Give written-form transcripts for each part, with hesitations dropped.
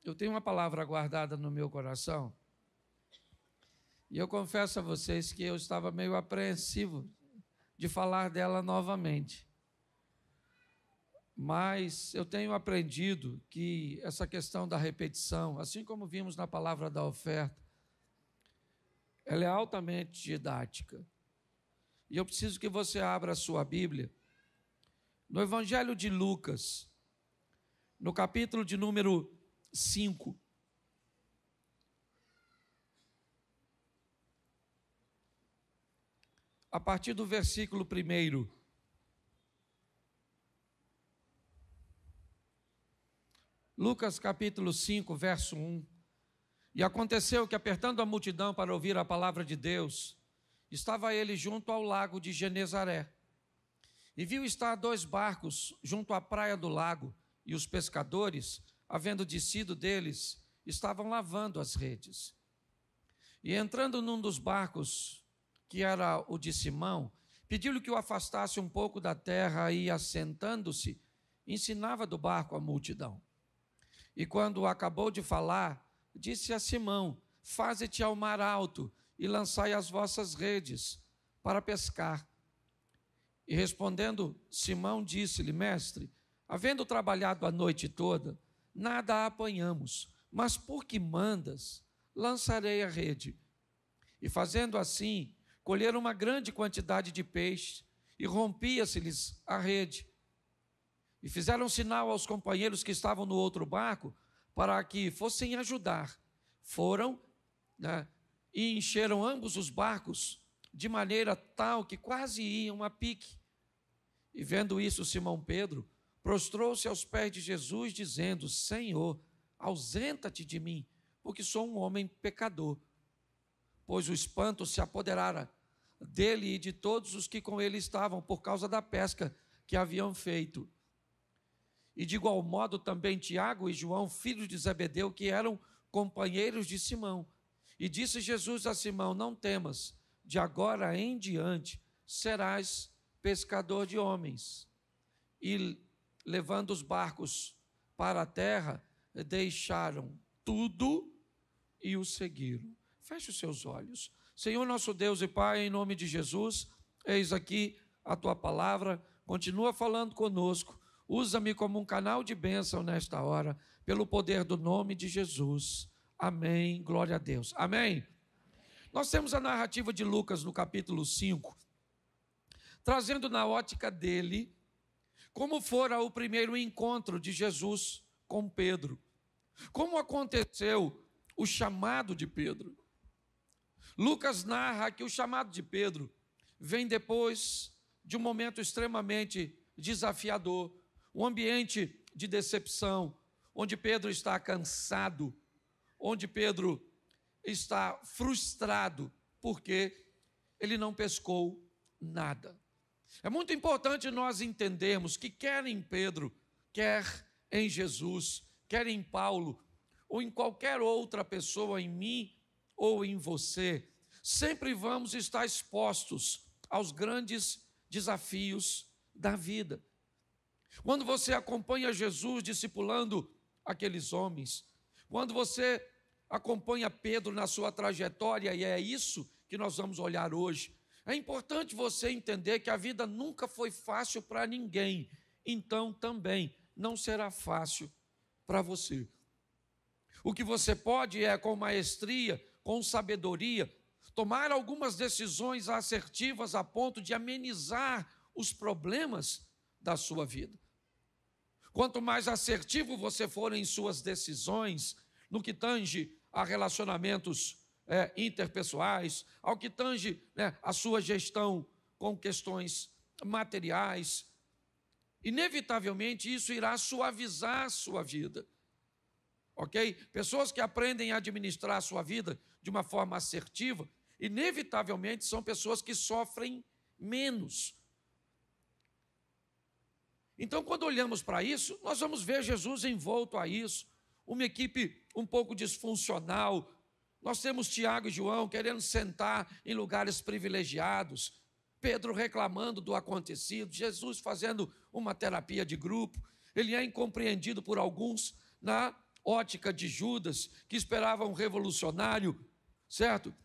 eu tenho uma palavra guardada no meu coração, e eu confesso a vocês que eu estava meio apreensivo de falar dela novamente. Mas eu tenho aprendido que essa questão da repetição, assim como vimos na palavra da oferta, ela é altamente didática. E eu preciso que você abra a sua Bíblia no Evangelho de Lucas, no capítulo de número 5. A partir do versículo 1. Lucas capítulo 5, verso 1. E aconteceu que, apertando a multidão para ouvir a palavra de Deus, estava ele junto ao lago de Genezaré. E viu estar 2 barcos junto à praia do lago, e os pescadores, havendo descido deles, estavam lavando as redes. E entrando num dos barcos, que era o de Simão, pediu-lhe que o afastasse um pouco da terra e, assentando-se, ensinava do barco a multidão. E quando acabou de falar, disse a Simão: faze-te ao mar alto e lançai as vossas redes para pescar. E respondendo Simão, disse-lhe: mestre, havendo trabalhado a noite toda, nada apanhamos, mas por que mandas, lançarei a rede. E fazendo assim, colheram uma grande quantidade de peixe, e rompia-se-lhes a rede. E fizeram sinal aos companheiros que estavam no outro barco, para que fossem ajudar. Foram, e encheram ambos os barcos, de maneira tal que quase iam a pique. E vendo isso, Simão Pedro prostrou-se aos pés de Jesus, dizendo: Senhor, ausenta-te de mim, porque sou um homem pecador. Pois o espanto se apoderara dele e de todos os que com ele estavam, por causa da pesca que haviam feito. E de igual modo também Tiago e João, filhos de Zebedeu, que eram companheiros de Simão. E disse Jesus a Simão: não temas, de agora em diante serás pescador de homens. E levando os barcos para a terra, deixaram tudo e o seguiram. Feche os seus olhos. Senhor nosso Deus e Pai, em nome de Jesus, eis aqui a tua palavra, continua falando conosco. Usa-me como um canal de bênção nesta hora, pelo poder do nome de Jesus. Amém. Glória a Deus. Amém. Nós temos a narrativa de Lucas no capítulo 5, trazendo na ótica dele como fora o primeiro encontro de Jesus com Pedro. Como aconteceu o chamado de Pedro. Lucas narra que o chamado de Pedro vem depois de um momento extremamente desafiador, um ambiente de decepção, onde Pedro está cansado, onde Pedro está frustrado, porque ele não pescou nada. É muito importante nós entendermos que quer em Pedro, quer em Jesus, quer em Paulo, ou em qualquer outra pessoa, em mim ou em você, sempre vamos estar expostos aos grandes desafios da vida. Quando você acompanha Jesus discipulando aqueles homens, quando você acompanha Pedro na sua trajetória, e é isso que nós vamos olhar hoje, é importante você entender que a vida nunca foi fácil para ninguém, então também não será fácil para você. O que você pode é, com maestria, com sabedoria, tomar algumas decisões assertivas a ponto de amenizar os problemas da sua vida. Quanto mais assertivo você for em suas decisões, no que tange a relacionamentos interpessoais, ao que tange a sua gestão com questões materiais, inevitavelmente isso irá suavizar a sua vida. Ok? Pessoas que aprendem a administrar a sua vida de uma forma assertiva, inevitavelmente são pessoas que sofrem menos. Então, quando olhamos para isso, nós vamos ver Jesus envolto a isso, uma equipe um pouco disfuncional. Nós temos Tiago e João querendo sentar em lugares privilegiados, Pedro reclamando do acontecido, Jesus fazendo uma terapia de grupo. Ele é incompreendido por alguns ótica de Judas, que esperava um revolucionário, certo?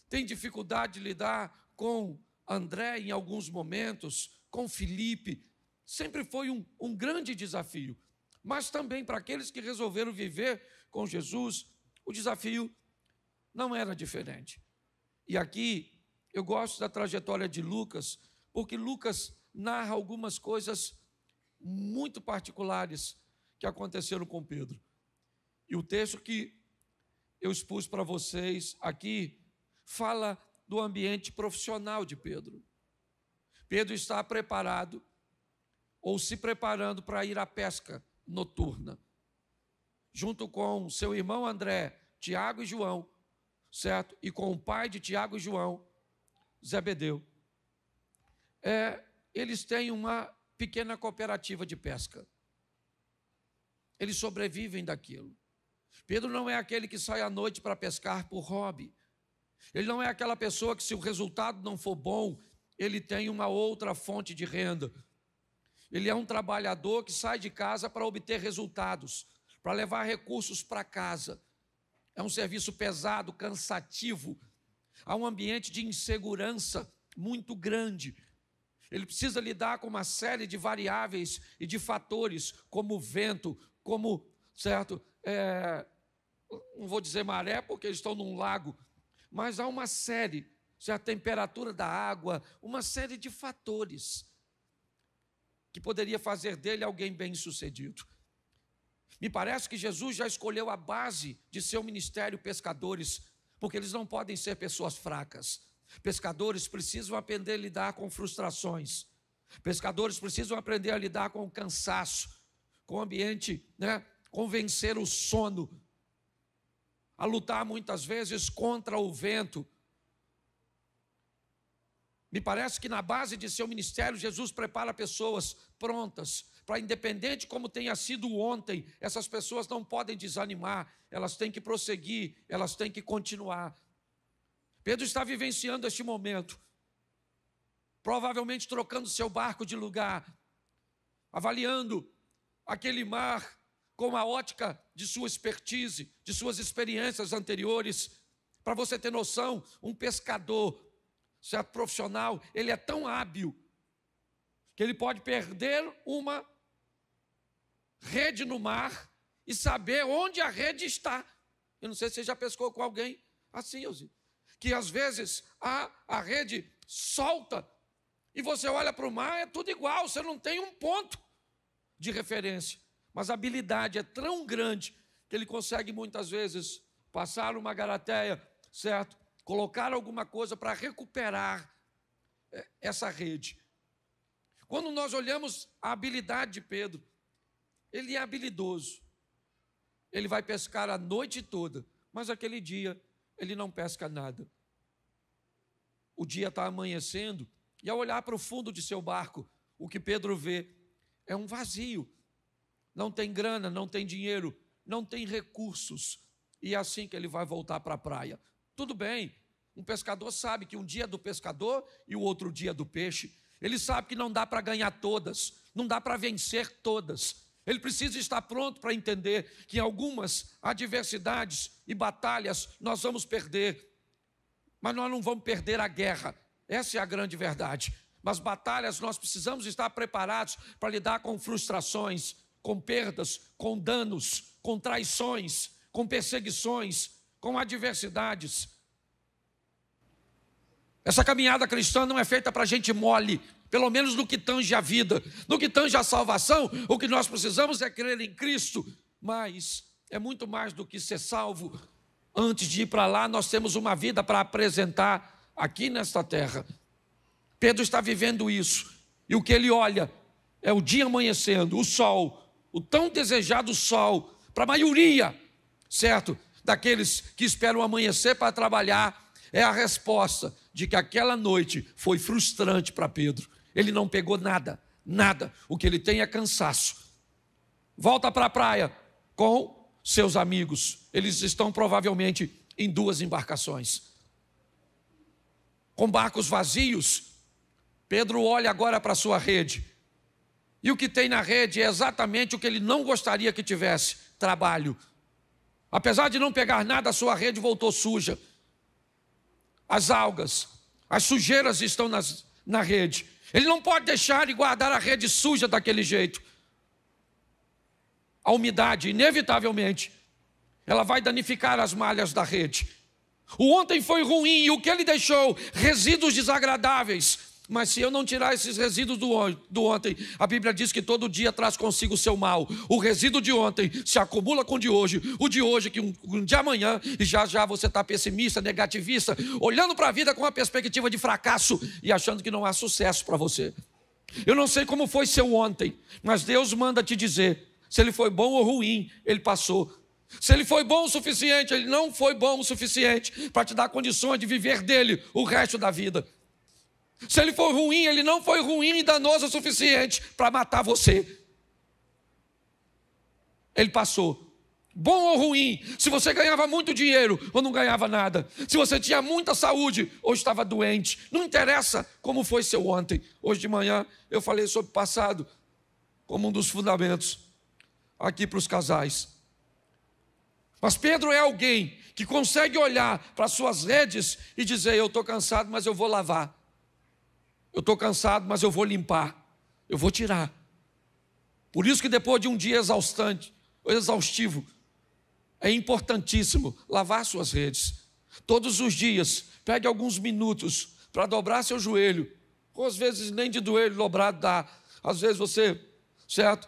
Tem dificuldade de lidar com André em alguns momentos, com Filipe. Sempre foi um grande desafio. Mas também para aqueles que resolveram viver com Jesus, o desafio não era diferente. E aqui eu gosto da trajetória de Lucas, porque Lucas narra algumas coisas muito particulares que aconteceram com Pedro. E o texto que eu expus para vocês aqui fala do ambiente profissional de Pedro. Pedro está preparado ou se preparando para ir à pesca noturna, junto com seu irmão André, Tiago e João, certo? E com o pai de Tiago e João, Zebedeu. Eles têm uma pequena cooperativa de pesca. Eles sobrevivem daquilo. Pedro não é aquele que sai à noite para pescar por hobby. Ele não é aquela pessoa que, se o resultado não for bom, ele tem uma outra fonte de renda. Ele é um trabalhador que sai de casa para obter resultados, para levar recursos para casa. É um serviço pesado, cansativo. Há um ambiente de insegurança muito grande. Ele precisa lidar com uma série de variáveis e de fatores, como o vento, como, certo, não vou dizer maré, porque eles estão num lago, mas há uma série, a temperatura da água, uma série de fatores que poderia fazer dele alguém bem-sucedido. Me parece que Jesus já escolheu a base de seu ministério pescadores, porque eles não podem ser pessoas fracas. Pescadores precisam aprender a lidar com frustrações. Pescadores precisam aprender a lidar com o cansaço, com o ambiente, com vencer o sono, a lutar muitas vezes contra o vento. Me parece que na base de seu ministério, Jesus prepara pessoas prontas para, independente como tenha sido ontem, essas pessoas não podem desanimar, elas têm que prosseguir, elas têm que continuar. Pedro está vivenciando este momento, provavelmente trocando seu barco de lugar, avaliando aquele mar com a ótica de sua expertise, de suas experiências anteriores. Para você ter noção, um pescador, certo, profissional, ele é tão hábil que ele pode perder uma rede no mar e saber onde a rede está. Eu não sei se você já pescou com alguém assim, Elzinho, que às vezes a rede solta e você olha para o mar, é tudo igual, você não tem um ponto de referência. Mas a habilidade é tão grande que ele consegue muitas vezes passar uma garateia, certo? Colocar alguma coisa para recuperar essa rede. Quando nós olhamos a habilidade de Pedro, ele é habilidoso. Ele vai pescar a noite toda, mas aquele dia ele não pesca nada. O dia está amanhecendo e, ao olhar para o fundo de seu barco, o que Pedro vê é um vazio. Não tem grana, não tem dinheiro, não tem recursos. E é assim que ele vai voltar para a praia. Tudo bem, um pescador sabe que um dia é do pescador e o outro dia é do peixe. Ele sabe que não dá para ganhar todas, não dá para vencer todas. Ele precisa estar pronto para entender que em algumas adversidades e batalhas nós vamos perder. Mas nós não vamos perder a guerra. Essa é a grande verdade. Mas batalhas nós precisamos estar preparados para lidar com frustrações, com perdas, com danos, com traições, com perseguições, com adversidades. Essa caminhada cristã não é feita para gente mole, pelo menos no que tange a vida. No que tange a salvação, o que nós precisamos é crer em Cristo. Mas é muito mais do que ser salvo. Antes de ir para lá, nós temos uma vida para apresentar aqui nesta terra. Pedro está vivendo isso. E o que ele olha é o dia amanhecendo, o sol, o tão desejado sol, para a maioria, certo, daqueles que esperam amanhecer para trabalhar, é a resposta de que aquela noite foi frustrante para Pedro. Ele não pegou nada, nada. O que ele tem é cansaço. Volta para a praia com seus amigos. Eles estão provavelmente em 2 embarcações. Com barcos vazios, Pedro olha agora para a sua rede. E o que tem na rede é exatamente o que ele não gostaria que tivesse. trabalho. Apesar de não pegar nada, a sua rede voltou suja. As algas, as sujeiras estão na rede. Ele não pode deixar e guardar a rede suja daquele jeito. A umidade, inevitavelmente, ela vai danificar as malhas da rede. O ontem foi ruim e o que ele deixou? Resíduos desagradáveis. Mas se eu não tirar esses resíduos do ontem, a Bíblia diz que todo dia traz consigo o seu mal. O resíduo de ontem se acumula com o de hoje que um de amanhã, e já você está pessimista, negativista, olhando para a vida com uma perspectiva de fracasso e achando que não há sucesso para você. Eu não sei como foi seu ontem, mas Deus manda te dizer, se ele foi bom ou ruim, ele passou. Se ele foi bom o suficiente, ele não foi bom o suficiente para te dar condições de viver dele o resto da vida. Se ele for ruim, ele não foi ruim e danoso o suficiente para matar você. Ele passou. Bom ou ruim, se você ganhava muito dinheiro ou não ganhava nada, se você tinha muita saúde ou estava doente, não interessa como foi seu ontem. Hoje de manhã eu falei sobre o passado como um dos fundamentos aqui para os casais. Mas Pedro é alguém que consegue olhar para as suas redes e dizer, eu estou cansado, mas eu vou lavar. Eu estou cansado, mas eu vou limpar. Eu vou tirar. Por isso que depois de um dia exaustivo, é importantíssimo lavar suas redes. Todos os dias, pegue alguns minutos para dobrar seu joelho. Ou às vezes nem de joelho dobrado dá. Às vezes você, certo,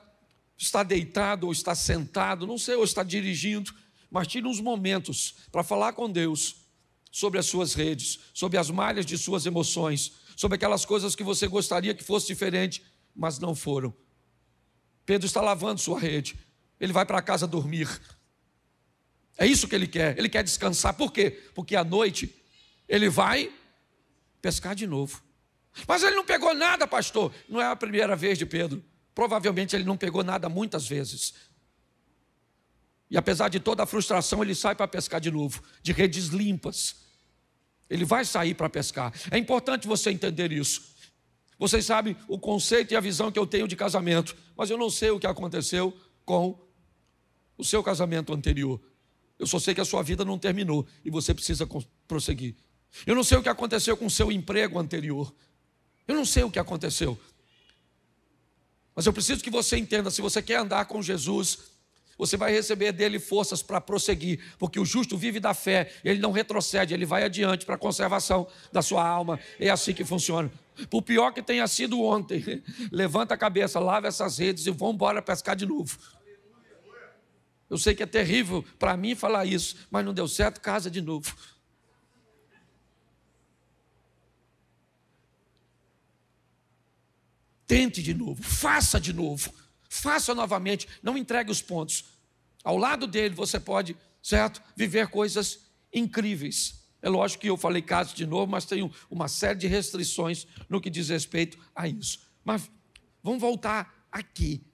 está deitado ou está sentado, não sei, ou está dirigindo. Mas tire uns momentos para falar com Deus sobre as suas redes, sobre as malhas de suas emoções, sobre aquelas coisas que você gostaria que fosse diferente, mas não foram. Pedro está lavando sua rede. Ele vai para casa dormir. É isso que ele quer descansar. Por quê? Porque à noite ele vai pescar de novo. Mas ele não pegou nada, pastor. Não é a primeira vez de Pedro. Provavelmente ele não pegou nada muitas vezes. E apesar de toda a frustração, ele sai para pescar de novo, de redes limpas. Ele vai sair para pescar. É importante você entender isso. Vocês sabem o conceito e a visão que eu tenho de casamento, mas eu não sei o que aconteceu com o seu casamento anterior. Eu só sei que a sua vida não terminou e você precisa prosseguir. Eu não sei o que aconteceu com o seu emprego anterior. Eu não sei o que aconteceu. Mas eu preciso que você entenda, se você quer andar com Jesus, você vai receber dele forças para prosseguir, porque o justo vive da fé, ele não retrocede, ele vai adiante para a conservação da sua alma. É assim que funciona. Por pior que tenha sido ontem, levanta a cabeça, lava essas redes e vamos embora pescar de novo. Eu sei que é terrível para mim falar isso, mas não deu certo, casa de novo. Tente de novo, faça de novo. Faça novamente, não entregue os pontos. Ao lado dele você pode, certo, viver coisas incríveis. É lógico que eu falei caso de novo, mas tenho uma série de restrições no que diz respeito a isso. Mas vamos voltar aqui.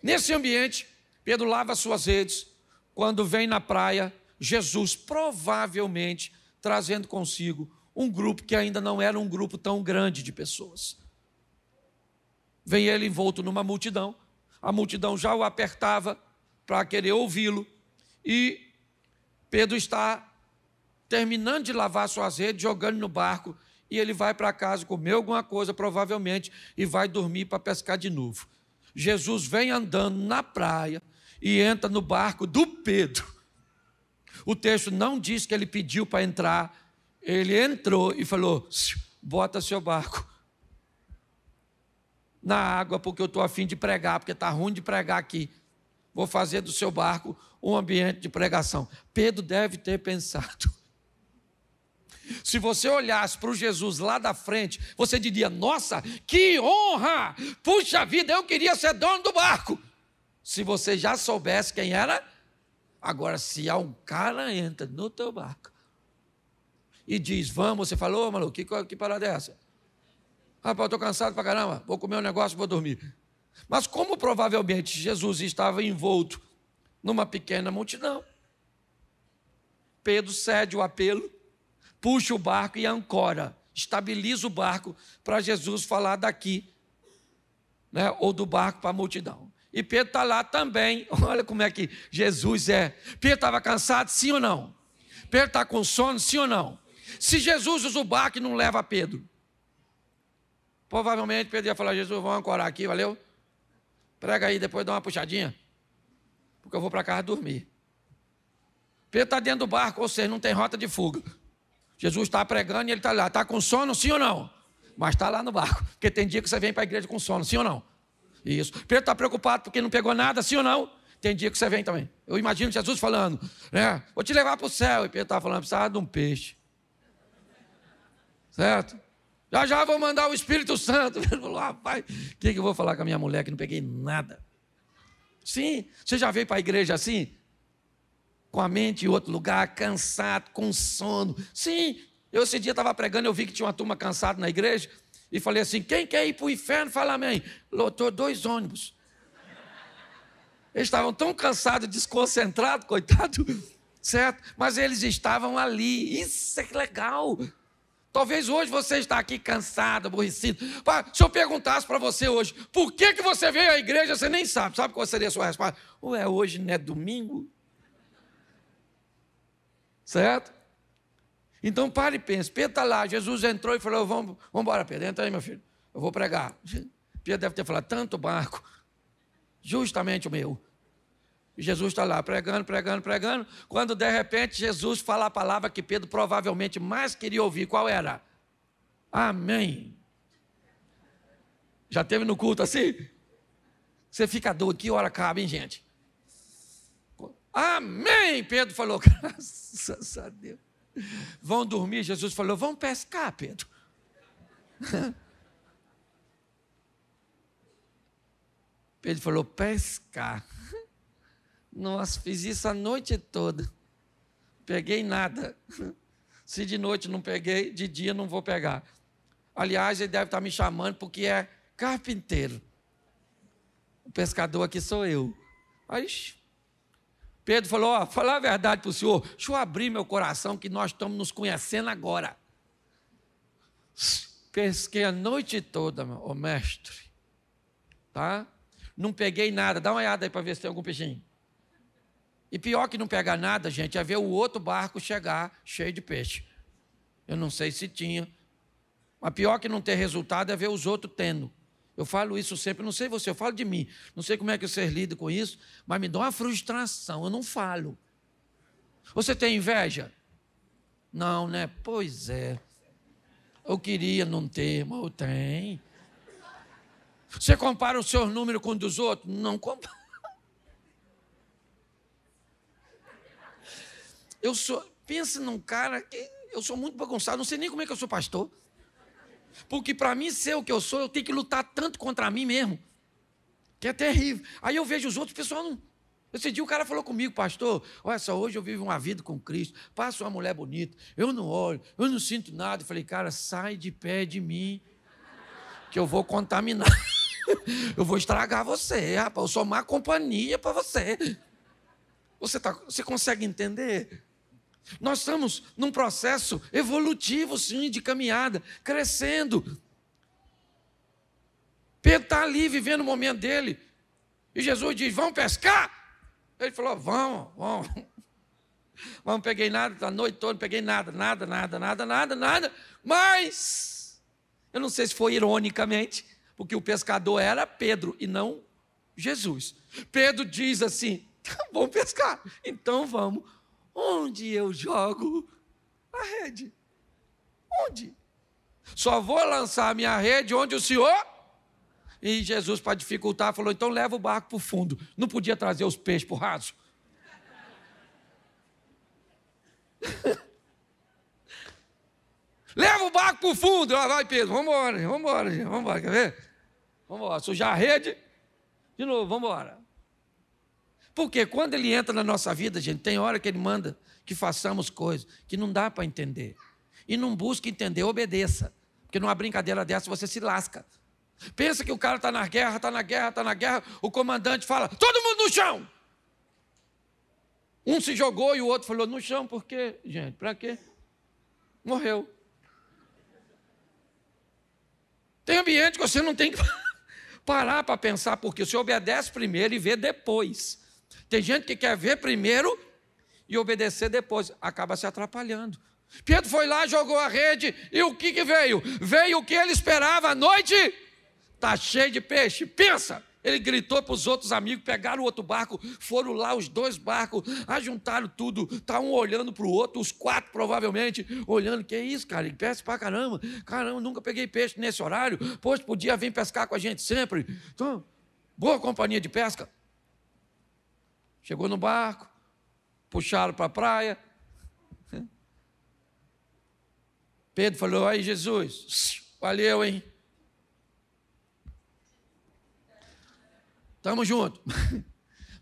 Nesse ambiente, Pedro lava suas redes. Quando vem na praia, Jesus provavelmente trazendo consigo um grupo que ainda não era um grupo tão grande de pessoas. Vem ele envolto numa multidão, a multidão já o apertava para querer ouvi-lo, e Pedro está terminando de lavar suas redes, jogando no barco, e ele vai para casa comer alguma coisa, provavelmente, e vai dormir para pescar de novo. Jesus vem andando na praia e entra no barco do Pedro. O texto não diz que ele pediu para entrar, ele entrou e falou, bota seu barco na água, porque eu estou a fim de pregar, porque está ruim de pregar aqui. Vou fazer do seu barco um ambiente de pregação. Pedro deve ter pensado. Se você olhasse para o Jesus lá da frente, você diria, nossa, que honra! Puxa vida, eu queria ser dono do barco. Se você já soubesse quem era, agora se há um cara entra no teu barco e diz, vamos, você falou, maluco, que parada é essa? Rapaz, eu estou cansado pra caramba, vou comer um negócio e vou dormir. Mas como provavelmente Jesus estava envolto numa pequena multidão, Pedro cede o apelo, puxa o barco e ancora, estabiliza o barco para Jesus falar daqui, né, ou do barco para a multidão. E Pedro está lá também. Olha como é que Jesus é. Pedro estava cansado, sim ou não? Pedro está com sono, sim ou não? Se Jesus usa o barco e não leva Pedro, provavelmente Pedro ia falar: Jesus, vamos ancorar aqui, valeu? Prega aí, depois dá uma puxadinha, porque eu vou para casa dormir. Pedro está dentro do barco, ou seja, não tem rota de fuga. Jesus está pregando e ele está lá. Está com sono, sim ou não? Mas está lá no barco, porque tem dia que você vem para a igreja com sono, sim ou não? Isso. Pedro está preocupado porque não pegou nada, sim ou não? Tem dia que você vem também. Eu imagino Jesus falando, né? Vou te levar para o céu. E Pedro estava falando: precisava de um peixe. Certo? Já já vou mandar o Espírito Santo. Ele falou: rapaz, o que eu vou falar com a minha mulher que não peguei nada? Sim, você já veio para a igreja assim? Com a mente em outro lugar, cansado, com sono. Sim, eu esse dia estava pregando, eu vi que tinha uma turma cansada na igreja, e falei assim: quem quer ir para o inferno? Fala amém. Lotou 2 ônibus. Eles estavam tão cansados, desconcentrados, coitado, certo? Mas eles estavam ali. Isso é que legal. Talvez hoje você está aqui cansado, aborrecido. Se eu perguntasse para você hoje, por que você veio à igreja, você nem sabe. Sabe qual seria a sua resposta? Ué, hoje não é domingo? Certo? Então pare e pense. Pedro está lá, Jesus entrou e falou: vamos embora, Pedro, entra aí, meu filho, eu vou pregar. Pedro deve ter falado: tanto barco, justamente o meu. E Jesus está lá pregando, quando de repente Jesus fala a palavra que Pedro provavelmente mais queria ouvir. Qual era? Amém. Já teve no culto assim? Você fica doido, que hora acaba, hein, gente? Amém, Pedro falou. Graças a Deus. Vão dormir, Jesus falou: vamos pescar, Pedro. Pedro falou: pescar. Nossa, fiz isso a noite toda. Peguei nada. Se de noite não peguei, de dia não vou pegar. Aliás, ele deve estar me chamando porque é carpinteiro. O pescador aqui sou eu. Aí Pedro falou: ó, falar a verdade para o senhor, deixa eu abrir meu coração que nós estamos nos conhecendo agora. Pesquei a noite toda, ô mestre. Tá? Não peguei nada. Dá uma olhada aí para ver se tem algum peixinho. E pior que não pegar nada, gente, é ver o outro barco chegar cheio de peixe. Eu não sei se tinha. Mas pior que não ter resultado é ver os outros tendo. Eu falo isso sempre, não sei você, eu falo de mim. Não sei como é que vocês lidam com isso, mas me dá uma frustração, eu não falo. Você tem inveja? Não, né? Pois é. Eu queria não ter, mas eu tenho. Você compara o seu número com o dos outros? Não compara. Pensa num cara que eu sou muito bagunçado, não sei nem como é que eu sou pastor. Porque para mim ser o que eu sou, eu tenho que lutar tanto contra mim mesmo, que é terrível. Aí eu vejo os outros, pessoal não... Esse dia o cara falou comigo: pastor, olha só, hoje eu vivo uma vida com Cristo, passo uma mulher bonita, eu não olho, eu não sinto nada. Eu falei: cara, sai de pé de mim, que eu vou contaminar. Eu vou estragar você, rapaz, eu sou má companhia para você. Você consegue entender? Nós estamos num processo evolutivo, sim, de caminhada, crescendo. Pedro está ali vivendo o momento dele. E Jesus diz: vamos pescar? Ele falou: vamos. Mas não peguei nada, a noite toda não peguei nada. Mas, eu não sei se foi ironicamente, porque o pescador era Pedro e não Jesus. Pedro diz assim: vamos pescar, então vamos. Onde eu jogo a rede? Onde? Só vou lançar a minha rede onde o Senhor... E Jesus, para dificultar, falou: então leva o barco para o fundo. Não podia trazer os peixes para o raso? Leva o barco para o fundo. Lá vai Pedro, vamos embora, quer ver? Vamos embora, sujar a rede. De novo, vamos embora. Porque quando ele entra na nossa vida, gente, tem hora que ele manda que façamos coisas que não dá para entender. E não busque entender, obedeça. Porque numa brincadeira dessa você se lasca. Pensa que o cara está na guerra, o comandante fala: todo mundo no chão. Um se jogou e o outro falou: no chão, por quê? Gente, para quê? Morreu. Tem ambiente que você não tem que... Parar para pensar, porque você obedece primeiro e vê depois. Tem gente que quer ver primeiro e obedecer depois, acaba se atrapalhando. Pedro foi lá, jogou a rede, e o que veio? Veio o que ele esperava, a noite está cheia de peixe. Pensa, ele gritou para os outros amigos, pegaram o outro barco, foram lá os 2 barcos, ajuntaram tudo, está um olhando para o outro, os 4 provavelmente, olhando, que é isso, cara, ele pesca para caramba, nunca peguei peixe nesse horário, poxa, podia vir pescar com a gente sempre. Então, boa companhia de pesca. Chegou no barco, puxaram para a praia. Pedro falou, aí Jesus, valeu, hein? Estamos juntos.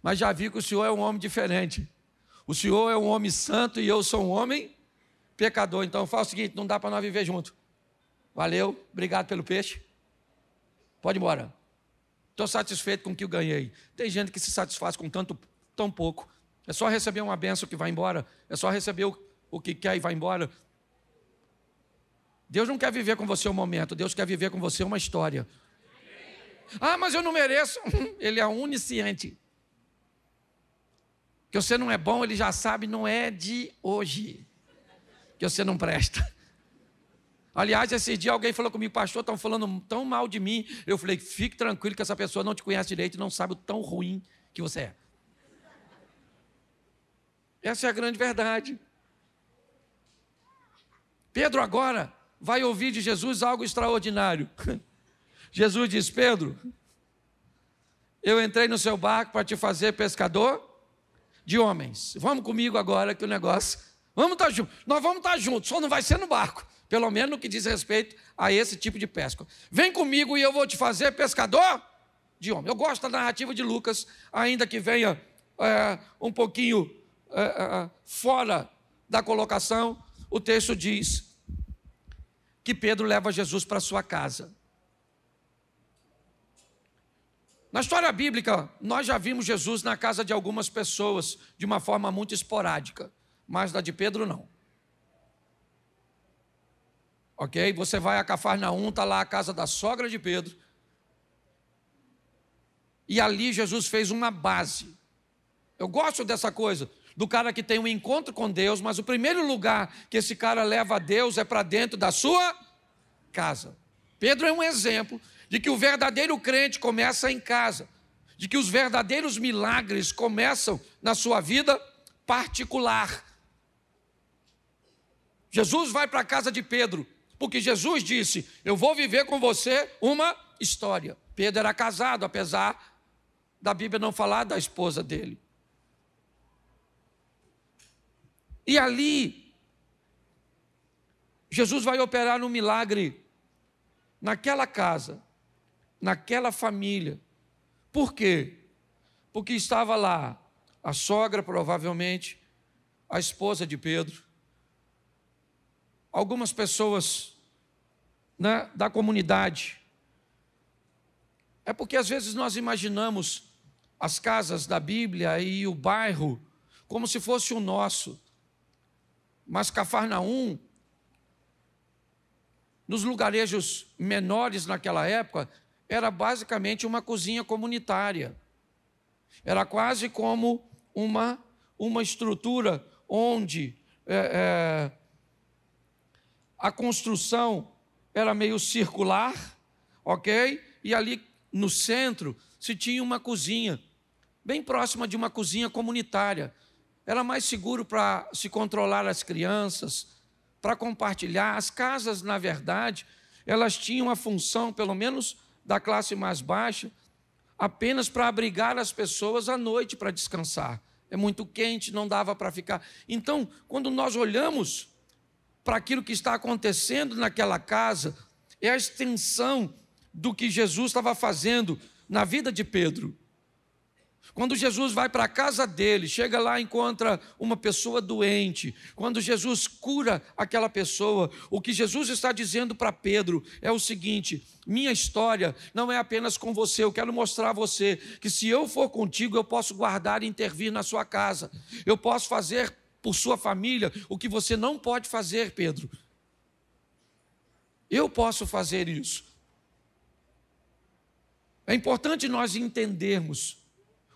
Mas já vi que o senhor é um homem diferente. O senhor é um homem santo e eu sou um homem pecador. Então faz o seguinte, não dá para nós viver juntos. Valeu, obrigado pelo peixe. Pode ir embora. Estou satisfeito com o que eu ganhei. Tem gente que se satisfaz com tão pouco. É só receber uma bênção que vai embora. É só receber o que quer e vai embora. Deus não quer viver com você um momento. Deus quer viver com você uma história. Ah, mas eu não mereço. Ele é onisciente. Que você não é bom, ele já sabe, não é de hoje. Que você não presta. Aliás, esse dia alguém falou comigo, pastor, estão falando tão mal de mim. Eu falei, fique tranquilo que essa pessoa não te conhece direito e não sabe o tão ruim que você é. Essa é a grande verdade. Pedro agora vai ouvir de Jesus algo extraordinário. Jesus diz, Pedro, eu entrei no seu barco para te fazer pescador de homens. Vamos comigo agora que o negócio... Vamos estar juntos. Nós vamos estar juntos, só não vai ser no barco. Pelo menos no que diz respeito a esse tipo de pesca. Vem comigo e eu vou te fazer pescador de homens. Eu gosto da narrativa de Lucas, ainda que venha um pouquinho fora da colocação. O texto diz que Pedro leva Jesus para sua casa. Na história bíblica, nós já vimos Jesus na casa de algumas pessoas de uma forma muito esporádica, mas da de Pedro não. Ok? Você vai a Cafarnaum, está lá a casa da sogra de Pedro, e ali Jesus fez uma base. Eu gosto dessa coisa, do cara que tem um encontro com Deus, mas o primeiro lugar que esse cara leva a Deus é para dentro da sua casa. Pedro é um exemplo de que o verdadeiro crente começa em casa, de que os verdadeiros milagres começam na sua vida particular. Jesus vai para a casa de Pedro, porque Jesus disse, eu vou viver com você uma história. Pedro era casado, apesar da Bíblia não falar da esposa dele. E ali, Jesus vai operar um milagre naquela casa, naquela família. Por quê? Porque estava lá a sogra, provavelmente, a esposa de Pedro, algumas pessoas, né, da comunidade. É porque às vezes nós imaginamos as casas da Bíblia e o bairro como se fosse o nosso. Mas Cafarnaum, nos lugarejos menores naquela época, era basicamente uma cozinha comunitária. Era quase como uma estrutura onde a construção era meio circular, ok? E ali no centro se tinha uma cozinha, bem próxima de uma cozinha comunitária. Era mais seguro para se controlar as crianças, para compartilhar. As casas, na verdade, elas tinham a função, pelo menos da classe mais baixa, apenas para abrigar as pessoas à noite para descansar. É muito quente, não dava para ficar. Então, quando nós olhamos para aquilo que está acontecendo naquela casa, é a extensão do que Jesus estava fazendo na vida de Pedro. Quando Jesus vai para a casa dele, chega lá e encontra uma pessoa doente. Quando Jesus cura aquela pessoa, o que Jesus está dizendo para Pedro é o seguinte: minha história não é apenas com você, eu quero mostrar a você que se eu for contigo, eu posso guardar e intervir na sua casa. Eu posso fazer por sua família o que você não pode fazer, Pedro. Eu posso fazer isso. É importante nós entendermos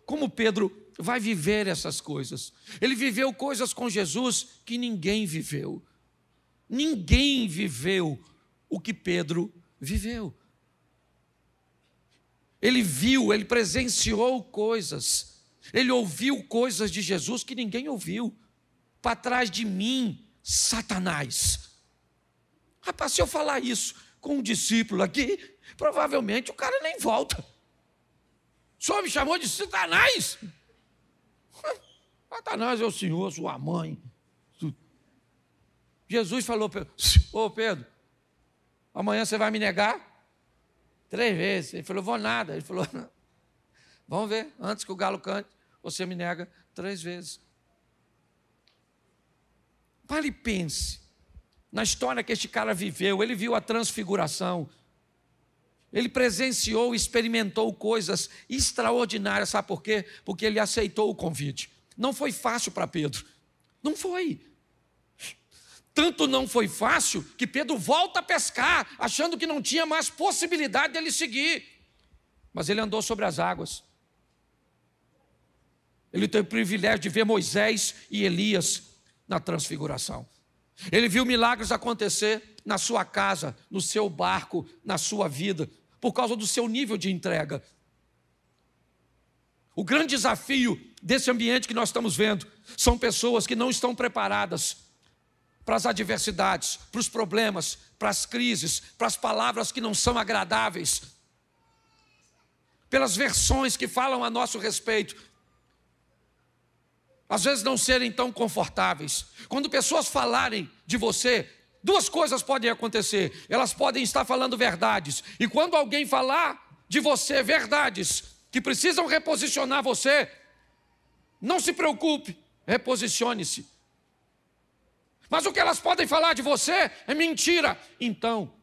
como Pedro vai viver essas coisas. Ele viveu coisas com Jesus que ninguém viveu. Ninguém viveu o que Pedro viveu. Ele viu, ele presenciou coisas. Ele ouviu coisas de Jesus que ninguém ouviu. Para trás de mim, Satanás. Rapaz, se eu falar isso com um discípulo aqui, provavelmente o cara nem volta. O senhor me chamou de Satanás? Satanás é o senhor, sua mãe. Jesus falou para ô Pedro, amanhã você vai me negar 3 vezes. Ele falou, vou nada. Ele falou, vamos ver, antes que o galo cante, você me nega 3 vezes. Pare e pense na história que este cara viveu. Ele viu a transfiguração. Ele presenciou e experimentou coisas extraordinárias. Sabe por quê? Porque ele aceitou o convite. Não foi fácil para Pedro. Não foi. Tanto não foi fácil que Pedro volta a pescar, achando que não tinha mais possibilidade dele seguir. Mas ele andou sobre as águas. Ele teve o privilégio de ver Moisés e Elias na transfiguração. Ele viu milagres acontecer na sua casa, no seu barco, na sua vida, por causa do seu nível de entrega. O grande desafio desse ambiente que nós estamos vendo são pessoas que não estão preparadas para as adversidades, para os problemas, para as crises, para as palavras que não são agradáveis, pelas versões que falam a nosso respeito. Às vezes não serem tão confortáveis. Quando pessoas falarem de você, 2 coisas podem acontecer. Elas podem estar falando verdades. E quando alguém falar de você verdades que precisam reposicionar você, não se preocupe, reposicione-se. Mas o que elas podem falar de você é mentira. Então,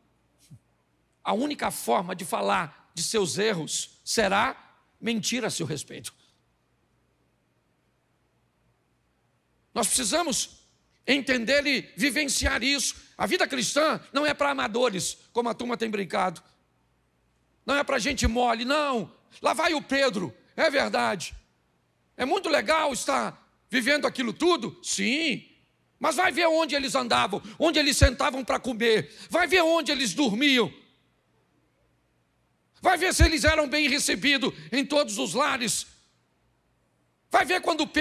a única forma de falar de seus erros será mentir a seu respeito. Nós precisamos entender e vivenciar isso. A vida cristã não é para amadores, como a turma tem brincado. Não é para gente mole, não. Lá vai o Pedro, é verdade. É muito legal estar vivendo aquilo tudo? Sim. Mas vai ver onde eles andavam, onde eles sentavam para comer. Vai ver onde eles dormiam. Vai ver se eles eram bem recebidos em todos os lares. Vai ver quando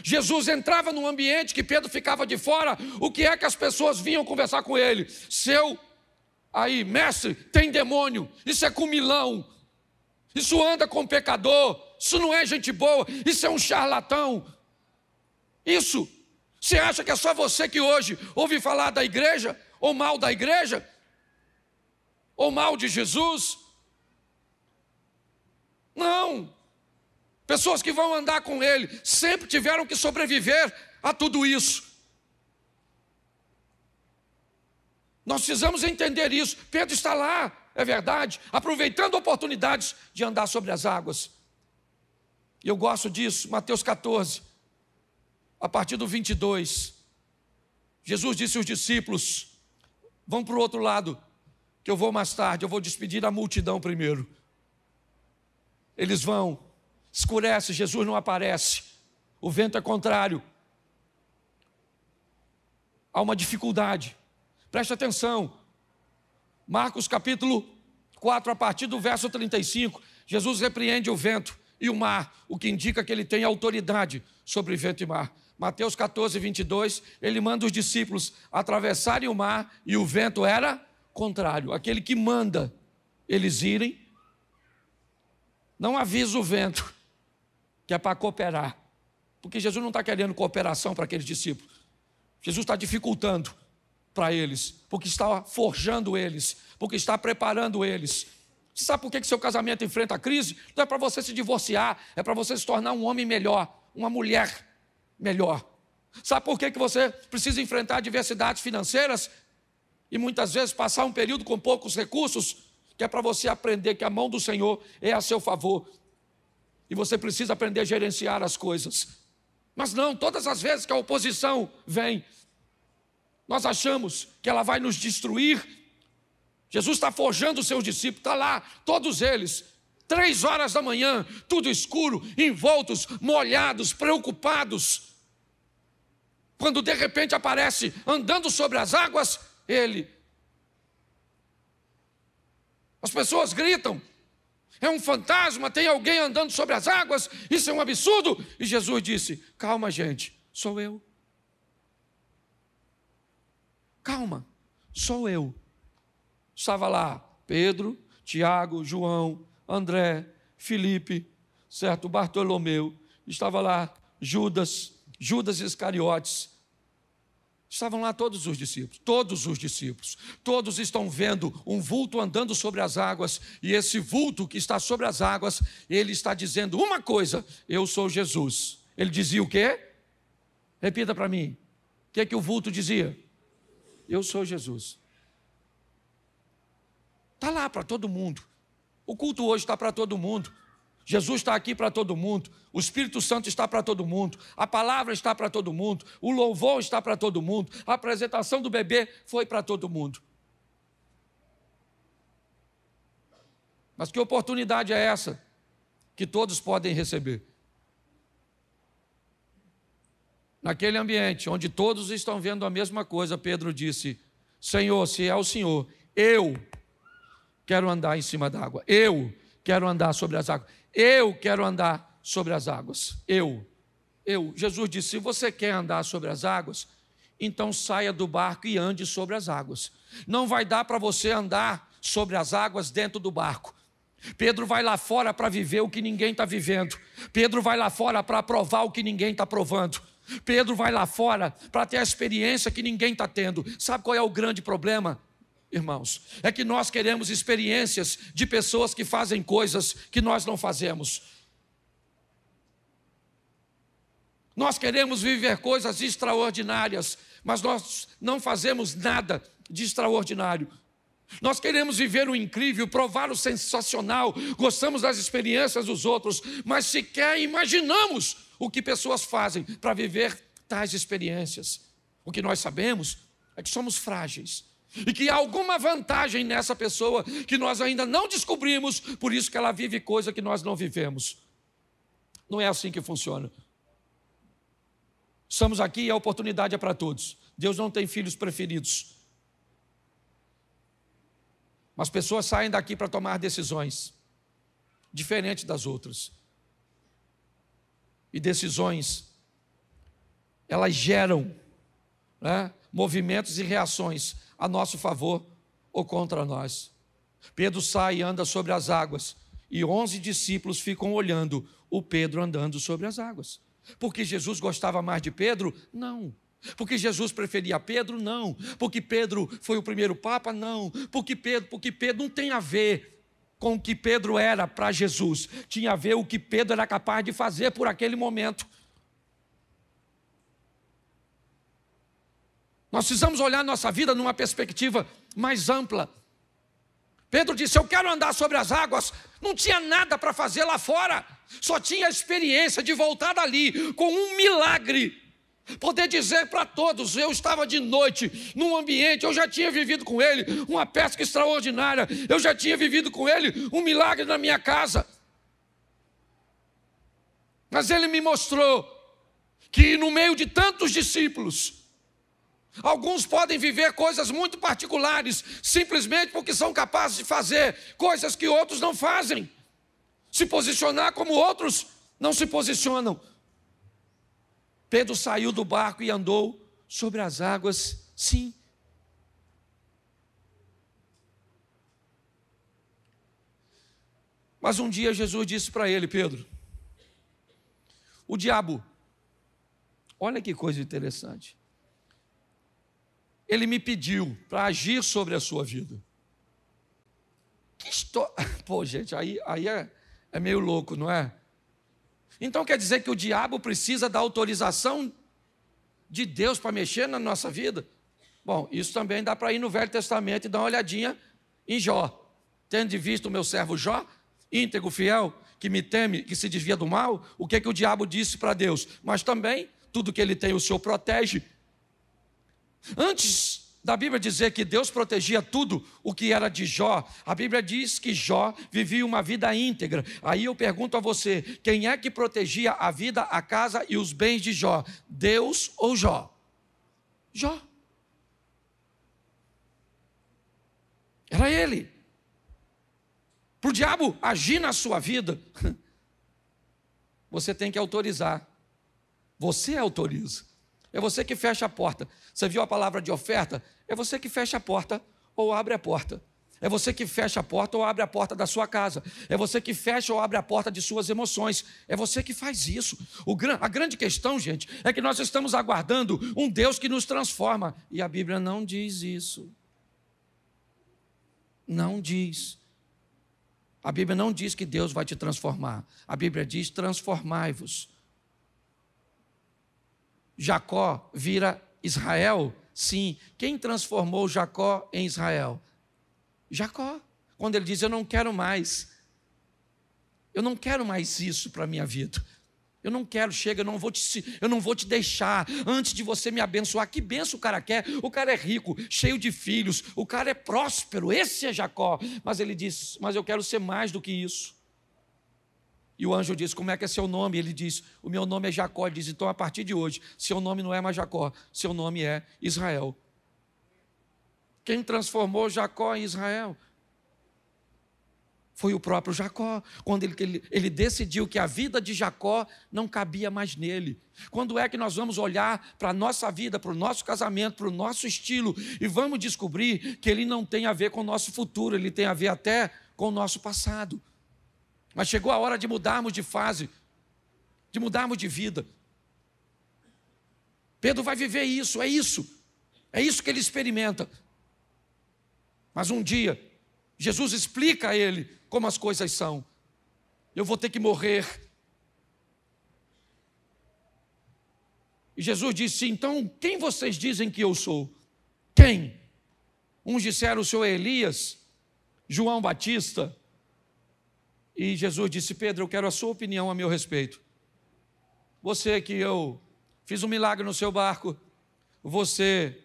Jesus entrava num ambiente que Pedro ficava de fora, o que é que as pessoas vinham conversar com ele? Mestre, tem demônio, isso é comilão, isso anda com pecador, isso não é gente boa, isso é um charlatão. Isso, você acha que é só você que hoje ouve falar da igreja, ou mal da igreja, ou mal de Jesus? Não. Pessoas que vão andar com ele sempre tiveram que sobreviver a tudo isso. Nós precisamos entender isso. Pedro está lá, é verdade, aproveitando oportunidades de andar sobre as águas. E eu gosto disso, Mateus 14, a partir do 22. Jesus disse aos discípulos, vão para o outro lado, que eu vou mais tarde, eu vou despedir a multidão primeiro. Eles vão. Escurece, Jesus não aparece, o vento é contrário, há uma dificuldade, preste atenção, Marcos capítulo 4, a partir do verso 35, Jesus repreende o vento e o mar, o que indica que ele tem autoridade sobre vento e mar. Mateus 14, 22, ele manda os discípulos atravessarem o mar e o vento era contrário, aquele que manda eles irem, não avisa o vento, que é para cooperar, porque Jesus não está querendo cooperação para aqueles discípulos, Jesus está dificultando para eles, porque está forjando eles, porque está preparando eles. Você sabe por que seu casamento enfrenta a crise? Não é para você se divorciar, é para você se tornar um homem melhor, uma mulher melhor. Sabe por que você precisa enfrentar adversidades financeiras e muitas vezes passar um período com poucos recursos? Que é para você aprender que a mão do Senhor é a seu favor. E você precisa aprender a gerenciar as coisas. Mas não, todas as vezes que a oposição vem, nós achamos que ela vai nos destruir. Jesus está forjando os seus discípulos, está lá, todos eles, 3 horas da manhã, tudo escuro, envoltos, molhados, preocupados. Quando de repente aparece andando sobre as águas, ele. As pessoas gritam: é um fantasma, tem alguém andando sobre as águas, isso é um absurdo. E Jesus disse: calma, gente, sou eu. Calma, sou eu. Estava lá Pedro, Tiago, João, André, Filipe, certo? Bartolomeu, estava lá Judas Iscariotes. Estavam lá todos os discípulos, todos estão vendo um vulto andando sobre as águas, e esse vulto que está sobre as águas, ele está dizendo uma coisa: eu sou Jesus. Ele dizia o quê? Repita para mim, o que é que o vulto dizia? Eu sou Jesus. Está lá para todo mundo, o culto hoje está para todo mundo. Jesus está aqui para todo mundo, o Espírito Santo está para todo mundo, a palavra está para todo mundo, o louvor está para todo mundo, a apresentação do bebê foi para todo mundo. Mas que oportunidade é essa que todos podem receber? Naquele ambiente onde todos estão vendo a mesma coisa, Pedro disse: Senhor, se é o Senhor, eu quero andar em cima da água, eu quero andar sobre as águas. Eu quero andar sobre as águas. Jesus disse: se você quer andar sobre as águas, então saia do barco e ande sobre as águas. Não vai dar para você andar sobre as águas dentro do barco. Pedro vai lá fora para viver o que ninguém está vivendo. Pedro vai lá fora para provar o que ninguém está provando. Pedro vai lá fora para ter a experiência que ninguém está tendo. Sabe qual é o grande problema, irmãos? É que nós queremos experiências de pessoas que fazem coisas que nós não fazemos. Nós queremos viver coisas extraordinárias, mas nós não fazemos nada de extraordinário. Nós queremos viver o incrível, provar o sensacional, gostamos das experiências dos outros, mas sequer imaginamos o que pessoas fazem para viver tais experiências. O que nós sabemos é que somos frágeis e que há alguma vantagem nessa pessoa que nós ainda não descobrimos, por isso que ela vive coisa que nós não vivemos. Não é assim que funciona. Estamos aqui e a oportunidade é para todos. Deus não tem filhos preferidos. Mas pessoas saem daqui para tomar decisões diferentes das outras. E decisões, elas geram, né, movimentos e reações a nosso favor ou contra nós. Pedro sai e anda sobre as águas, e 11 discípulos ficam olhando o Pedro andando sobre as águas. Porque Jesus gostava mais de Pedro? Não. Porque Jesus preferia Pedro? Não. Porque Pedro foi o primeiro papa? Não. Porque Pedro não tem a ver com o que Pedro era para Jesus. Tinha a ver o que Pedro era capaz de fazer por aquele momento. Nós precisamos olhar nossa vida numa perspectiva mais ampla. Pedro disse: eu quero andar sobre as águas. Não tinha nada para fazer lá fora. Só tinha a experiência de voltar dali com um milagre. Poder dizer para todos: eu estava de noite num ambiente, eu já tinha vivido com ele uma pesca extraordinária, eu já tinha vivido com ele um milagre na minha casa. Mas ele me mostrou que no meio de tantos discípulos, alguns podem viver coisas muito particulares, simplesmente porque são capazes de fazer coisas que outros não fazem, se posicionar como outros não se posicionam. Pedro saiu do barco e andou sobre as águas, sim. Mas um dia Jesus disse para ele: Pedro, o diabo, olha que coisa interessante, ele me pediu para agir sobre a sua vida. Que história! Pô, gente, aí é meio louco, não é? Então quer dizer que o diabo precisa da autorização de Deus para mexer na nossa vida? Bom, isso também dá para ir no Velho Testamento e dar uma olhadinha em Jó. Tendo visto o meu servo Jó, íntegro, fiel, que me teme, que se desvia do mal, o que o diabo disse para Deus? Mas também, tudo que ele tem o Senhor protege. Antes da Bíblia dizer que Deus protegia tudo o que era de Jó, a Bíblia diz que Jó vivia uma vida íntegra. Aí eu pergunto a você, quem é que protegia a vida, a casa e os bens de Jó? Deus ou Jó? Jó. Era ele. Para o diabo agir na sua vida, você tem que autorizar. Você autoriza. É você que fecha a porta. Você viu a palavra de oferta? É você que fecha a porta ou abre a porta. É você que fecha a porta ou abre a porta da sua casa. É você que fecha ou abre a porta de suas emoções. É você que faz isso. A grande questão, gente, é que nós estamos aguardando um Deus que nos transforma. E a Bíblia não diz isso. Não diz. A Bíblia não diz que Deus vai te transformar. A Bíblia diz: transformai-vos. Jacó vira Israel? Sim. Quem transformou Jacó em Israel? Jacó. Quando ele diz: eu não quero mais isso para a minha vida. Eu não quero, chega, eu não vou te deixar antes de você me abençoar. Que benção o cara quer? O cara é rico, cheio de filhos, o cara é próspero, esse é Jacó. Mas ele diz: mas eu quero ser mais do que isso. E o anjo diz: como é que é seu nome? Ele diz: o meu nome é Jacó. Ele diz: então a partir de hoje, seu nome não é mais Jacó, seu nome é Israel. Quem transformou Jacó em Israel? Foi o próprio Jacó, quando ele decidiu que a vida de Jacó não cabia mais nele. Quando é que nós vamos olhar para a nossa vida, para o nosso casamento, para o nosso estilo, e vamos descobrir que ele não tem a ver com o nosso futuro, ele tem a ver até com o nosso passado. Mas chegou a hora de mudarmos de fase, de mudarmos de vida. Pedro vai viver isso, é isso que ele experimenta. Mas um dia, Jesus explica a ele como as coisas são. Eu vou ter que morrer. E Jesus disse: então, quem vocês dizem que eu sou? Quem? Uns disseram: o senhor é Elias, João Batista. E Jesus disse: Pedro, eu quero a sua opinião a meu respeito. Você que eu fiz um milagre no seu barco, você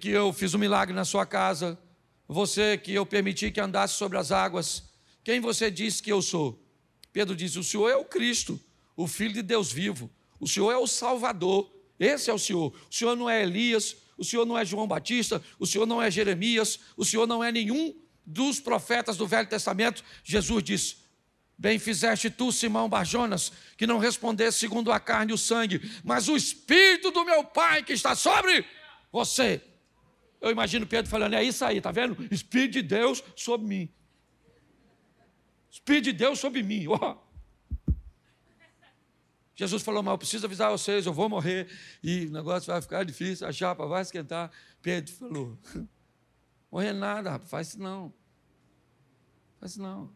que eu fiz um milagre na sua casa, você que eu permiti que andasse sobre as águas, quem você diz que eu sou? Pedro disse: o Senhor é o Cristo, o Filho de Deus vivo, o Senhor é o Salvador, esse é o Senhor não é Elias, o Senhor não é João Batista, o Senhor não é Jeremias, o Senhor não é nenhum dos profetas do Velho Testamento. Jesus disse: bem fizeste tu, Simão Barjonas, que não respondesse segundo a carne e o sangue, mas o Espírito do meu Pai que está sobre você. Eu imagino Pedro falando: é isso aí, está vendo? Espírito de Deus sobre mim. Espírito de Deus sobre mim. Oh. Jesus falou: mas eu preciso avisar vocês, eu vou morrer e o negócio vai ficar difícil, a chapa vai esquentar. Pedro falou: morrer nada, rapaz, faz isso não. Faz isso não.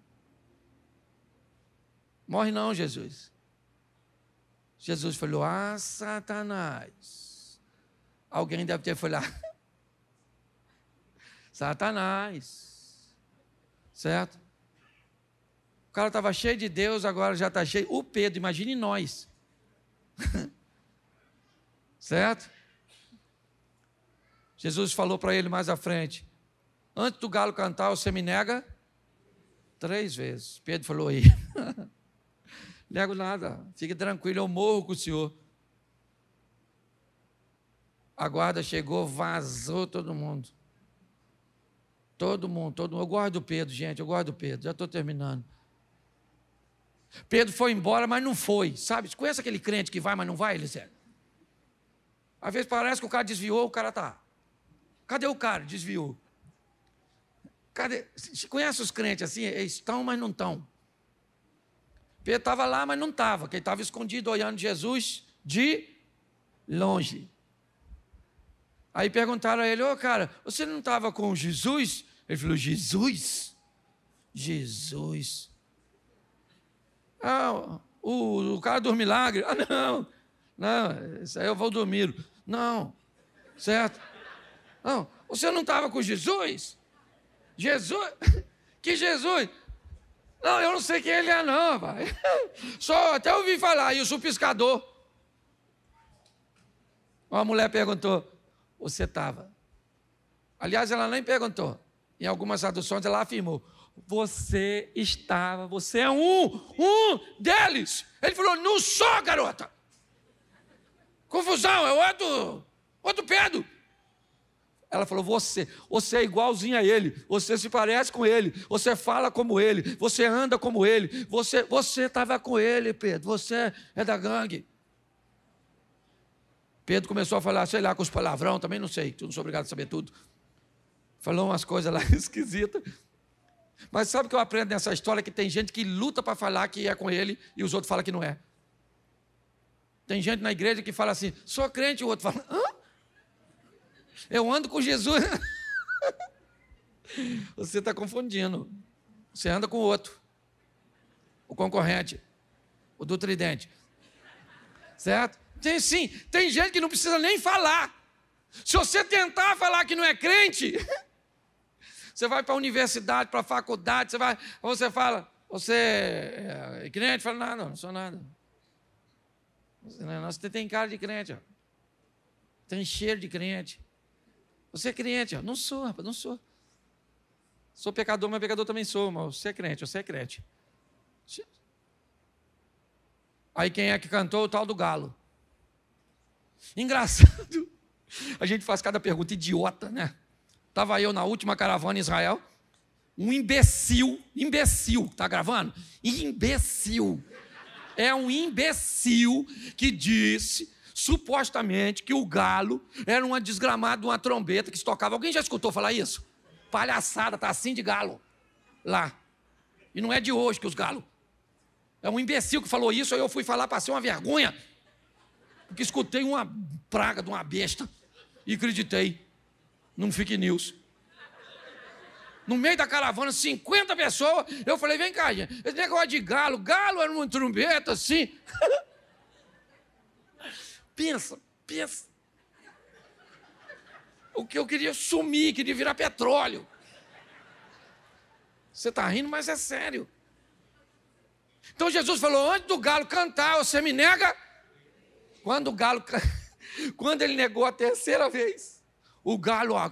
Morre não, Jesus. Jesus falou: ah, Satanás. Alguém deve ter falado: Satanás. Certo? O cara estava cheio de Deus, agora já está cheio. O Pedro, imagine nós. Certo? Jesus falou para ele mais à frente: antes do galo cantar, você me nega 3 vezes. Pedro falou: aí. Nego nada, fique tranquilo, eu morro com o senhor. A guarda chegou, vazou todo mundo. Todo mundo. Eu gosto do Pedro, gente, eu gosto do Pedro, já estou terminando. Pedro foi embora, mas não foi, sabe? Você conhece aquele crente que vai, mas não vai, Eliseu? Às vezes parece que o cara desviou, o cara está. Cadê o cara? Desviou. Cadê? Você conhece os crentes assim? Eles estão, mas não estão. Pedro estava lá, mas não estava, porque ele estava escondido olhando Jesus de longe. Aí perguntaram a ele: ô cara, você não estava com Jesus? Ele falou: Jesus? Jesus. Ah, o cara dos milagres. Ah, não, isso aí eu vou dormir. Não, certo? Não, você não estava com Jesus? Jesus? Que Jesus? Não, eu não sei quem ele é não, pai. Só até ouvi falar, isso, o pescador. Uma mulher perguntou: você estava? Aliás, ela nem perguntou. Em algumas traduções ela afirmou: você é um deles. Ele falou: não sou, garota. Confusão, é outro Pedro. Ela falou: você é igualzinho a ele, você se parece com ele, você fala como ele, você anda como ele, você estava com ele, Pedro, você é da gangue. Pedro começou a falar, sei lá, com os palavrão, também não sei, não sou obrigado a saber tudo. Falou umas coisas lá esquisitas. Mas sabe o que eu aprendo nessa história? Que tem gente que luta para falar que é com ele e os outros falam que não é. Tem gente na igreja que fala assim, sou crente, e o outro fala, hã? Eu ando com Jesus. Você está confundindo. Você anda com o outro. O concorrente. O do tridente. Certo? Tem gente que não precisa nem falar. Se você tentar falar que não é crente, você vai para a universidade, para a faculdade, você fala, você é crente? Fala, não sou nada. Você tem cara de crente, ó. Tem cheiro de crente. Você é crente? Não sou, rapaz, não sou. Sou pecador, mas pecador também sou, mas você é crente. Aí quem é que cantou? O tal do galo. Engraçado. A gente faz cada pergunta idiota, né? Estava eu na última caravana em Israel, um imbecil, tá gravando? Imbecil. É um imbecil que disse, supostamente, que o galo era uma desgramada de uma trombeta que se tocava. Alguém já escutou falar isso? Palhaçada, tá assim de galo lá. E não é de hoje que os galos. É um imbecil que falou isso, aí eu fui falar, passei uma vergonha, porque escutei uma praga de uma besta e acreditei num fake news. No meio da caravana, 50 pessoas, eu falei, vem cá, gente, esse negócio de galo era uma trombeta assim. Pensa. O que eu queria sumir, queria virar petróleo. Você está rindo, mas é sério. Então Jesus falou, antes do galo cantar, você me nega? Quando ele negou a terceira vez, o galo, ó,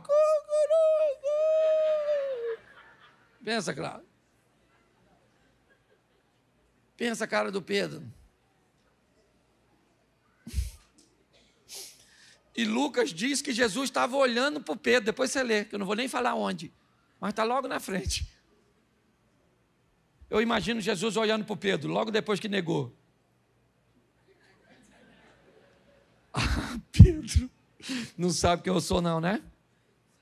pensa, claro. Pensa a cara do Pedro. E Lucas diz que Jesus estava olhando para o Pedro, depois você lê, que eu não vou nem falar onde, mas está logo na frente. Eu imagino Jesus olhando para o Pedro, logo depois que negou. Ah, Pedro, não sabe quem eu sou não, né?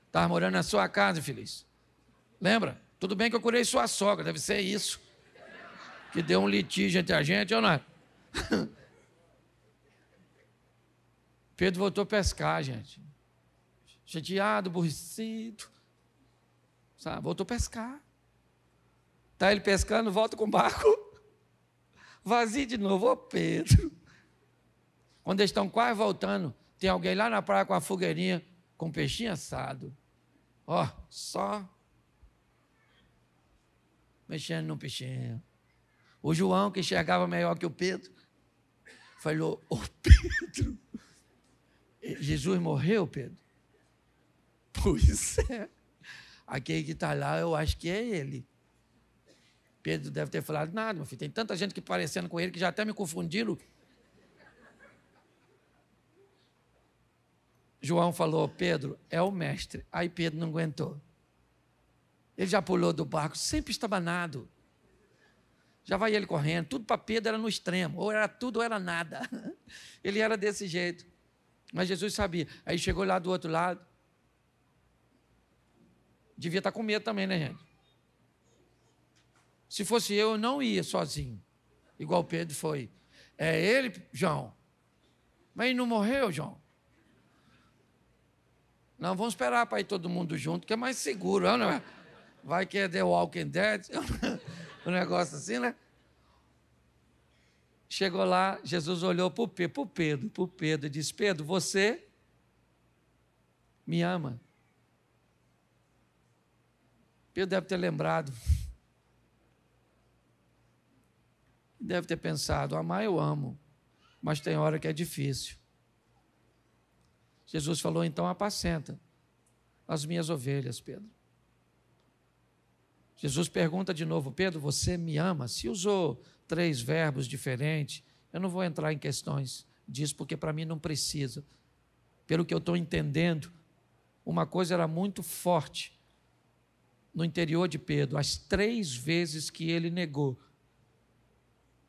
Estava morando na sua casa, infeliz. Lembra? Tudo bem que eu curei sua sogra, deve ser isso. Que deu um litígio entre a gente, ou não é? Pedro voltou a pescar, gente. Chateado, aborrecido. Sabe? Voltou a pescar. Está ele pescando, volta com o barco. Vazio de novo. Ô Pedro. Quando eles estão quase voltando, tem alguém lá na praia com a fogueirinha, com um peixinho assado. Ó, só mexendo no peixinho. O João, que enxergava melhor que o Pedro, falou, ô Pedro, Jesus morreu, Pedro? Pois é. Aquele que está lá, eu acho que é ele. Pedro deve ter falado, nada, meu filho, tem tanta gente que parecendo com ele que já até me confundiram. João falou, Pedro, é o mestre. Aí Pedro não aguentou. Ele já pulou do barco, sempre estabanado. Já vai ele correndo, tudo para Pedro era no extremo, ou era tudo ou era nada. Ele era desse jeito. Mas Jesus sabia. Aí chegou lá do outro lado. Devia estar com medo também, né, gente? Se fosse eu não ia sozinho, igual Pedro foi. É ele, João. Mas ele não morreu, João? Não, vamos esperar para ir todo mundo junto, que é mais seguro, não é? Vai que é The Walking Dead, um negócio assim, né? Chegou lá, Jesus olhou para o Pedro, e disse, Pedro, você me ama? Pedro deve ter lembrado. Deve ter pensado, amar eu amo, mas tem hora que é difícil. Jesus falou, então apacenta as minhas ovelhas, Pedro. Jesus pergunta de novo: Pedro, você me ama? Se usou 3 verbos diferentes, eu não vou entrar em questões disso, porque para mim não precisa. Pelo que eu estou entendendo, uma coisa era muito forte no interior de Pedro, as 3 vezes que ele negou.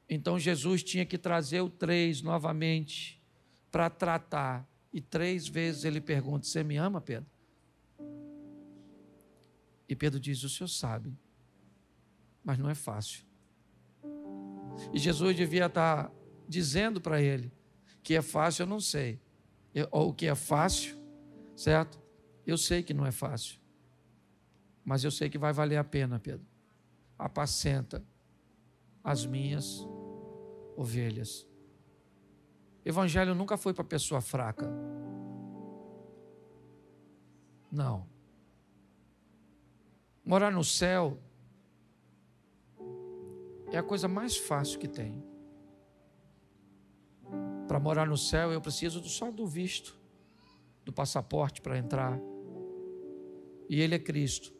Então Jesus tinha que trazer o 3 novamente para tratar. E 3 vezes ele pergunta: você me ama, Pedro? E Pedro diz: o senhor sabe, mas não é fácil. E Jesus devia estar dizendo para ele que é fácil, eu não sei. Ou o que é fácil, certo? Eu sei que não é fácil. Mas eu sei que vai valer a pena, Pedro. Apacenta as minhas ovelhas. Evangelho nunca foi para pessoa fraca. Não. Morar no céu é a coisa mais fácil que tem. Para morar no céu eu preciso só do visto, do passaporte para entrar. E Ele é Cristo.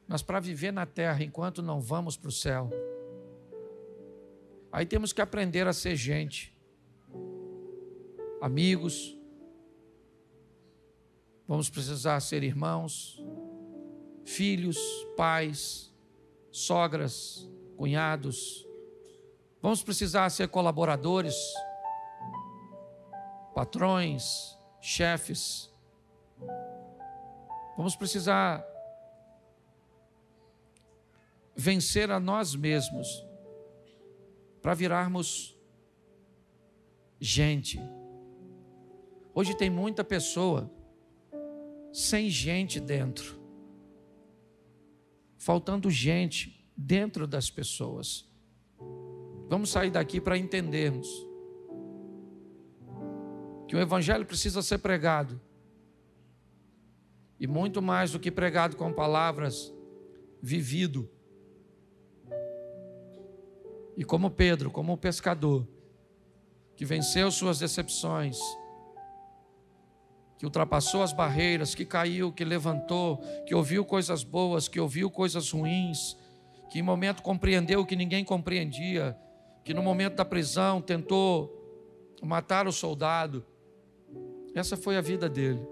Mas para viver na terra enquanto não vamos para o céu, aí temos que aprender a ser gente, amigos, vamos precisar ser irmãos, filhos, pais, sogras, cunhados, vamos precisar ser colaboradores, patrões, chefes, vamos precisar vencer a nós mesmos para virarmos gente. Hoje tem muita pessoa sem gente dentro, faltando gente dentro das pessoas. Vamos sair daqui para entendermos que o Evangelho precisa ser pregado, e muito mais do que pregado com palavras, vivido. E como Pedro, como um pescador, que venceu suas decepções, que ultrapassou as barreiras, que caiu, que levantou, que ouviu coisas boas, que ouviu coisas ruins, que em momento compreendeu o que ninguém compreendia, que no momento da prisão tentou matar o soldado. Essa foi a vida dele.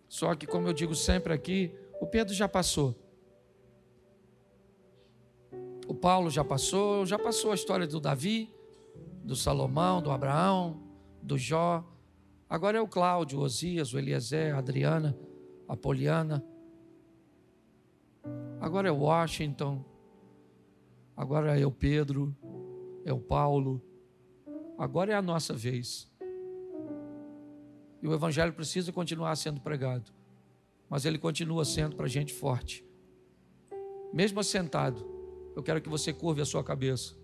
Só que, como eu digo sempre aqui, o Pedro já passou. O Paulo já passou a história do Davi, do Salomão, do Abraão, do Jó. Agora é o Cláudio, o Osias, o Eliezer, a Adriana, a Poliana. Agora é o Washington. Agora é o Pedro, é o Paulo. Agora é a nossa vez. E o Evangelho precisa continuar sendo pregado, mas ele continua sendo para gente forte. Mesmo assentado, eu quero que você curve a sua cabeça.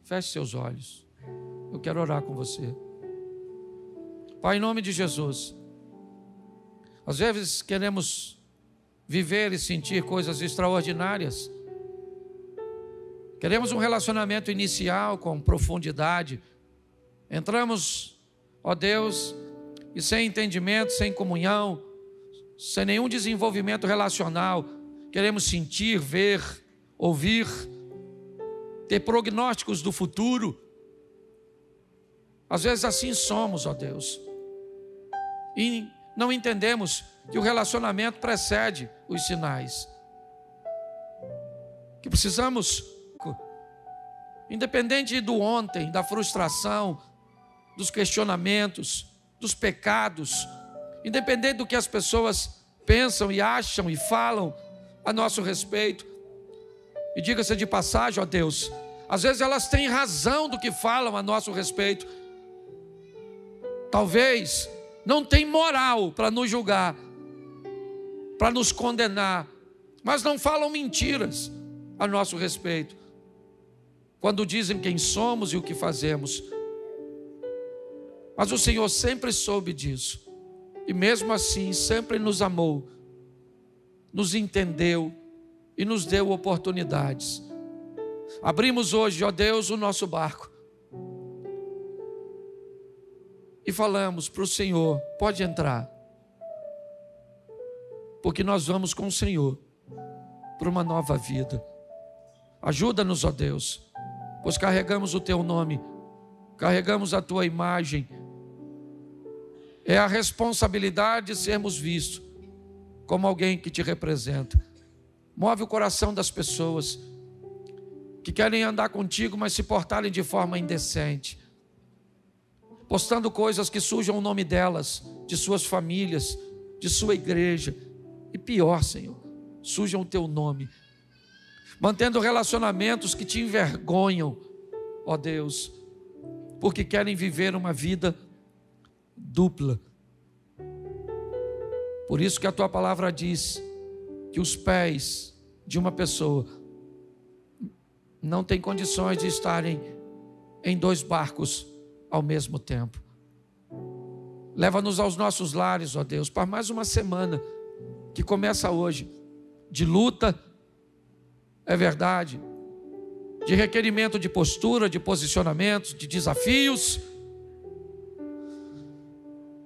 Feche seus olhos. Eu quero orar com você. Pai, em nome de Jesus, às vezes queremos viver e sentir coisas extraordinárias. Queremos um relacionamento inicial com profundidade. Entramos, ó Deus, e sem entendimento, sem comunhão, sem nenhum desenvolvimento relacional, queremos sentir, ver, ouvir, ter prognósticos do futuro. Às vezes assim somos, ó Deus, e não entendemos que o relacionamento precede os sinais, que precisamos, independente do ontem, da frustração, dos questionamentos, dos pecados, independente do que as pessoas pensam e acham e falam a nosso respeito. E diga-se de passagem, ó Deus, às vezes elas têm razão do que falam a nosso respeito. Talvez não tem moral para nos julgar, para nos condenar, mas não falam mentiras a nosso respeito, quando dizem quem somos e o que fazemos. Mas o Senhor sempre soube disso, e mesmo assim sempre nos amou, nos entendeu e nos deu oportunidades. Abrimos hoje, ó Deus, o nosso barco. e falamos para o Senhor: pode entrar, porque nós vamos com o Senhor para uma nova vida. Ajuda-nos, ó Deus, pois carregamos o Teu nome, carregamos a Tua imagem. É a responsabilidade de sermos vistos como alguém que Te representa. Move o coração das pessoas que querem andar contigo, mas se portarem de forma indecente, postando coisas que sujam o nome delas, de suas famílias, de sua igreja, e pior, Senhor, sujam o Teu nome, mantendo relacionamentos que Te envergonham, ó Deus, porque querem viver uma vida dupla. Por isso que a Tua palavra diz que os pés de uma pessoa não têm condições de estarem em 2 barcos ao mesmo tempo. Leva-nos aos nossos lares, ó Deus, para mais uma semana que começa hoje, de luta, é verdade, de requerimento de postura, de posicionamentos, de desafios,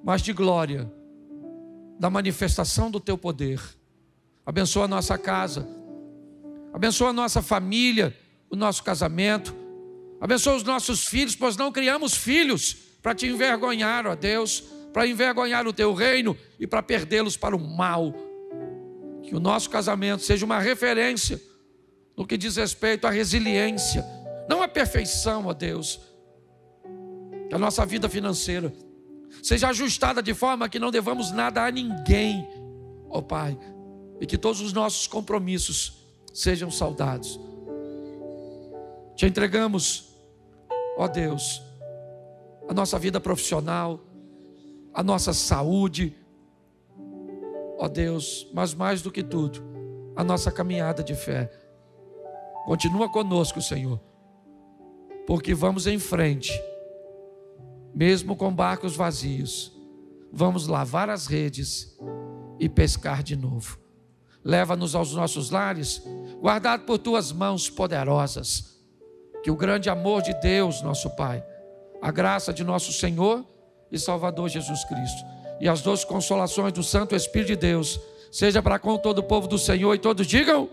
mas de glória, da manifestação do Teu poder. Abençoa a nossa casa, abençoa a nossa família, o nosso casamento, abençoa os nossos filhos, pois não criamos filhos para Te envergonhar, ó Deus, para envergonhar o Teu reino e para perdê-los para o mal. Que o nosso casamento seja uma referência no que diz respeito à resiliência, não à perfeição, ó Deus. Que a nossa vida financeira seja ajustada de forma que não devamos nada a ninguém, ó Pai, e que todos os nossos compromissos sejam saudados. Te entregamos, ó Deus, a nossa vida profissional, a nossa saúde, ó Deus, mas mais do que tudo, a nossa caminhada de fé. Continua conosco, Senhor, porque vamos em frente, mesmo com barcos vazios, vamos lavar as redes e pescar de novo. Leva-nos aos nossos lares, guardado por Tuas mãos poderosas. Que o grande amor de Deus, nosso Pai, a graça de nosso Senhor e Salvador Jesus Cristo e as doces consolações do Santo Espírito de Deus seja para com todo o povo do Senhor, e todos digam: